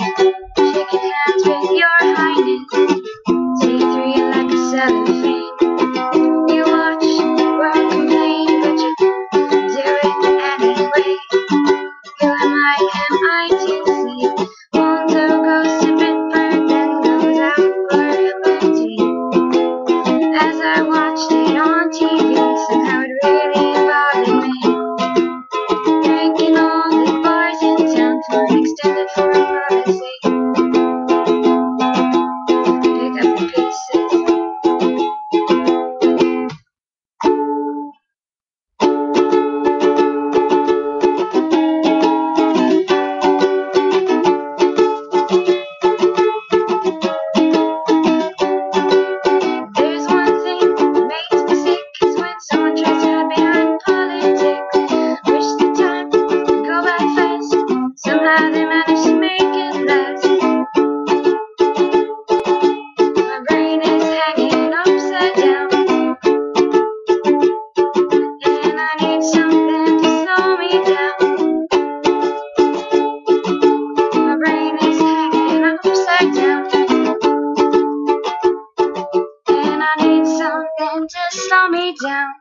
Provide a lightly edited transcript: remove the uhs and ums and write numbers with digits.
shaking hands with your highness, see-through you like a cellophane. You watch the world complain, but you do it anyway. Who am I to say? Mondo goes to Bitburg, then goes out for liberty. As I watched it on TV, somehow it really bothered me. Drinking all the bars in town for an extended foreign policy. Pick up the pieces. There's one thing that makes me sick, is when someone tries to hide behind politics. Wish the time could go by fast, somehow they manage to make it last. My brain is hanging upside down, and I need something to slow me down. My brain is hanging upside down, and I need something to slow me down.